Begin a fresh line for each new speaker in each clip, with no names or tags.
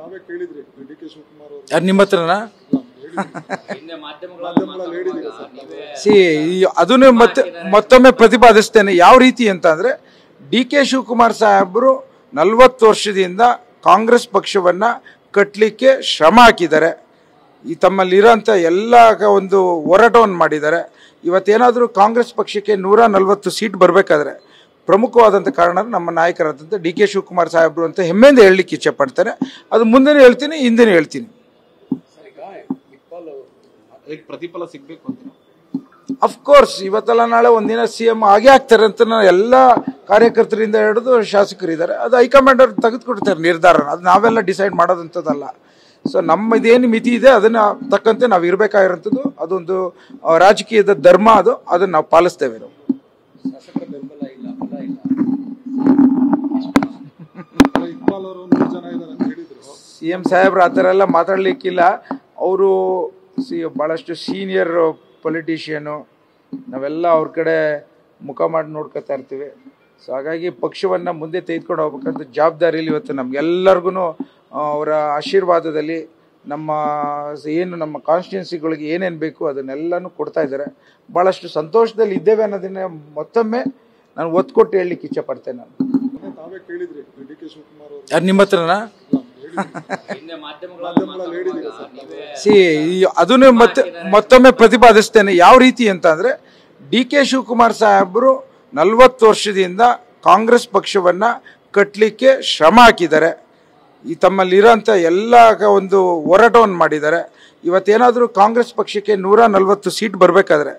ತಾವೇ ಕೇಳಿದ್ರಿ D K Shivakumar ಅವರು
ಯಾರು ನಿಮ್ಮ ಹತ್ರನಾ? ಸಿ ಅದನ್ನು ಮತ್ತೊಮ್ಮೆ ಪ್ರತಿಪಾದಿಸ್ತೇನೆ. ಯಾವ ರೀತಿ ಅಂತ ಅಂದ್ರೆ, ಡಿ ಕೆ ಶಿವಕುಮಾರ್ ಸಾಹೇಬರು 40 ವರ್ಷದಿಂದ ಕಾಂಗ್ರೆಸ್ ಪಕ್ಷವನ್ನ ಕಟ್ಟಲಿಕ್ಕೆ ಶ್ರಮ ಹಾಕಿದ್ದಾರೆ. ಈ ತಮ್ಮಲ್ಲಿರೋಂಥ ಎಲ್ಲ ಒಂದು ಹೋರಾಟವನ್ನು ಮಾಡಿದ್ದಾರೆ. ಇವತ್ತೇನಾದರೂ ಕಾಂಗ್ರೆಸ್ ಪಕ್ಷಕ್ಕೆ 140 ಸೀಟ್ ಬರಬೇಕಾದ್ರೆ ಪ್ರಮುಖವಾದಂಥ ಕಾರಣ ನಮ್ಮ ನಾಯಕರಾದಂಥ ಡಿ ಕೆ ಶಿವಕುಮಾರ್ ಸಾಹೇಬರು ಅಂತ ಹೆಮ್ಮೆಯಿಂದ ಹೇಳಲಿಕ್ಕೆ ಇಚ್ಛೆ ಪಡ್ತಾರೆ. ಅದು ಮುಂದೆನೂ ಹೇಳ್ತೀನಿ, ಹಿಂದೆನೂ ಹೇಳ್ತೀನಿ.
ಪ್ರತಿಫಲ ಸಿಗಬೇಕು ಅಂತ
ಅಫ್ಕೋರ್ಸ್ ಇವತ್ತಲ್ಲ ನಾಳೆ ಒಂದಿನ CM ಆಗೇ ಆಗ್ತಾರೆ ಅಂತ ಎಲ್ಲ ಕಾರ್ಯಕರ್ತರಿಂದ ಹಿಡಿದು ಶಾಸಕರಿದ್ದಾರೆ. ಅದು ಹೈಕಮಾಂಡ್ ಅವ್ರು ತೆಗೆದುಕೊಡ್ತಾರೆ ನಿರ್ಧಾರನ. ಅದು ನಾವೆಲ್ಲ ಡಿಸೈಡ್ ಮಾಡೋದಂಥದ್ದಲ್ಲ. ಸೊ ನಮ್ಮ ಇದೇನು ಮಿತಿ ಇದೆ ಅದನ್ನ ತಕ್ಕಂತೆ ನಾವು ಇರಬೇಕಾಗಿರೋಂಥದ್ದು. ಅದೊಂದು ರಾಜಕೀಯದ ಧರ್ಮ. ಅದನ್ನು ನಾವು ಪಾಲಿಸ್ತೇವೆ. ನಾವು CM ಸಾಹೇಬ್ರು ಆ ಥರ ಎಲ್ಲ ಮಾತಾಡ್ಲಿಕ್ಕಿಲ್ಲ. ಅವರು ಭಾಳಷ್ಟು ಸೀನಿಯರ್ ಪೊಲಿಟಿಷಿಯನು. ನಾವೆಲ್ಲ ಅವ್ರ ಕಡೆ ಮುಖ ಮಾಡಿ ನೋಡ್ಕೊತಾ ಇರ್ತೀವಿ. ಸೊ ಹಾಗಾಗಿ ಪಕ್ಷವನ್ನು ಮುಂದೆ ತೆಗೆದುಕೊಂಡು ಹೋಗ್ಬೇಕಂತ ಜವಾಬ್ದಾರಿಯಲ್ಲಿ ಇವತ್ತು ನಮ್ಗೆಲ್ಲರಿಗೂ ಅವರ ಆಶೀರ್ವಾದದಲ್ಲಿ ನಮ್ಮ ಕಾನ್ಸ್ಟಿಟ್ಯೂನ್ಸಿಗಳಿಗೆ ಏನೇನು ಬೇಕು ಅದನ್ನೆಲ್ಲನೂ ಕೊಡ್ತಾ ಇದ್ದಾರೆ. ಭಾಳಷ್ಟು ಸಂತೋಷದಲ್ಲಿ ಇದ್ದೇವೆ ಅನ್ನೋದನ್ನ ಮತ್ತೊಮ್ಮೆ ನಾನು ಒತ್ತು ಕೊಟ್ಟು ಹೇಳಲಿಕ್ಕೆ ಇಚ್ಛೆ ಪಡ್ತೇನೆ. ನಾನು
ತಾವೇ ಕೇಳಿದ್ರಿ ಡಿ ಕೆ ಶಿವಕುಮಾರ್ ಅವರು
ಯಾರು ನಿಮ್ಮ ಹತ್ರನಾ? ಸಿ ಅದನ್ನು ಮತ್ತೊಮ್ಮೆ ಪ್ರತಿಪಾದಿಸ್ತೇನೆ. ಯಾವ ರೀತಿ ಅಂತ ಅಂದ್ರೆ, ಡಿ ಕೆ ಶಿವಕುಮಾರ್ ಸಾಹೇಬರು 40 ವರ್ಷದಿಂದ ಕಾಂಗ್ರೆಸ್ ಪಕ್ಷವನ್ನ ಕಟ್ಟಲಿಕ್ಕೆ ಶ್ರಮ ಹಾಕಿದ್ದಾರೆ. ಈ ತಮ್ಮಲ್ಲಿರೋಂಥ ಎಲ್ಲ ಒಂದು ಹೋರಾಟವನ್ನು ಮಾಡಿದ್ದಾರೆ. ಇವತ್ತೇನಾದರೂ ಕಾಂಗ್ರೆಸ್ ಪಕ್ಷಕ್ಕೆ 140 ಸೀಟ್ ಬರಬೇಕಾದ್ರೆ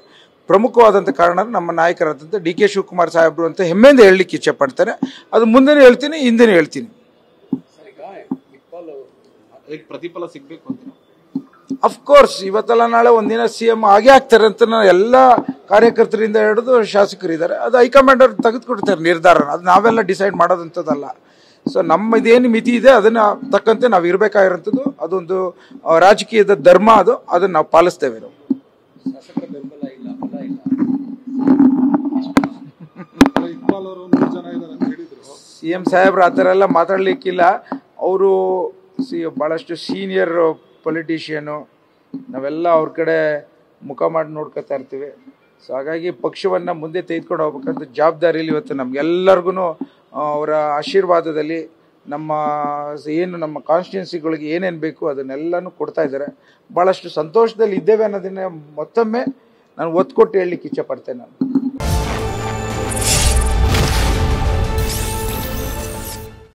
ಪ್ರಮುಖವಾದಂಥ ಕಾರಣ ನಮ್ಮ ನಾಯಕರಾದಂಥ ಡಿ ಕೆ ಶಿವಕುಮಾರ್ ಸಾಹೇಬರು ಅಂತ ಹೆಮ್ಮೆಯಿಂದ ಹೇಳಲಿಕ್ಕೆ ಇಚ್ಛೆ ಪಡ್ತಾರೆ. ಅದು ಮುಂದೆನೂ ಹೇಳ್ತೀನಿ, ಹಿಂದೆನೂ ಹೇಳ್ತೀನಿ.
ಪ್ರತಿಫಲ ಸಿಗಬೇಕು ಅಂತ
ಅಫ್ಕೋರ್ಸ್ ಇವತ್ತಲ್ಲ ನಾಳೆ ಒಂದಿನ CM ಆಗೇ ಆಗ್ತಾರೆ ಅಂತ ಎಲ್ಲ ಕಾರ್ಯಕರ್ತರಿಂದ ಹಿಡಿದು ಶಾಸಕರಿದ್ದಾರೆ. ಅದು ಹೈಕಮಾಂಡ್ ಅವ್ರು ತೆಗೆದುಕೊಡ್ತಾರೆ ನಿರ್ಧಾರನ. ಅದು ನಾವೆಲ್ಲ ಡಿಸೈಡ್ ಮಾಡೋದಂಥದ್ದಲ್ಲ. ಸೊ ನಮ್ಮ ಇದೇನು ಮಿತಿ ಇದೆ ಅದನ್ನ ತಕ್ಕಂತೆ ನಾವು ಇರಬೇಕಾಗಿರೋಂಥದ್ದು. ಅದೊಂದು ರಾಜಕೀಯದ ಧರ್ಮ. ಅದನ್ನು ನಾವು ಪಾಲಿಸ್ತೇವೆ. ನಾವು CM ಸಾಹೇಬ್ರು ಆ ಥರ ಎಲ್ಲ ಮಾತಾಡ್ಲಿಕ್ಕಿಲ್ಲ. ಅವರು ಭಾಳಷ್ಟು ಸೀನಿಯರ್ ಪೊಲಿಟಿಷಿಯನು. ನಾವೆಲ್ಲ ಅವ್ರ ಕಡೆ ಮುಖ ಮಾಡಿ ನೋಡ್ಕೊತಾ ಇರ್ತೀವಿ. ಸೊ ಹಾಗಾಗಿ ಪಕ್ಷವನ್ನು ಮುಂದೆ ತೆಗೆದುಕೊಂಡು ಹೋಗ್ಬೇಕಂತ ಜವಾಬ್ದಾರಿಯಲ್ಲಿ ಇವತ್ತು ನಮ್ಗೆಲ್ಲರಿಗೂ ಅವರ ಆಶೀರ್ವಾದದಲ್ಲಿ ನಮ್ಮ ಕಾನ್ಸ್ಟಿಟ್ಯೂನ್ಸಿಗಳಿಗೆ ಏನೇನು ಬೇಕು ಅದನ್ನೆಲ್ಲನೂ ಕೊಡ್ತಾ ಇದ್ದಾರೆ. ಭಾಳಷ್ಟು ಸಂತೋಷದಲ್ಲಿ ಇದ್ದೇವೆ ಅನ್ನೋದನ್ನ ಮತ್ತೊಮ್ಮೆ ನಾನು ಒತ್ತು ಕೊಟ್ಟು ಹೇಳಲಿಕ್ಕೆ ಇಚ್ಛೆ ಪಡ್ತೇನೆ. ನಾನು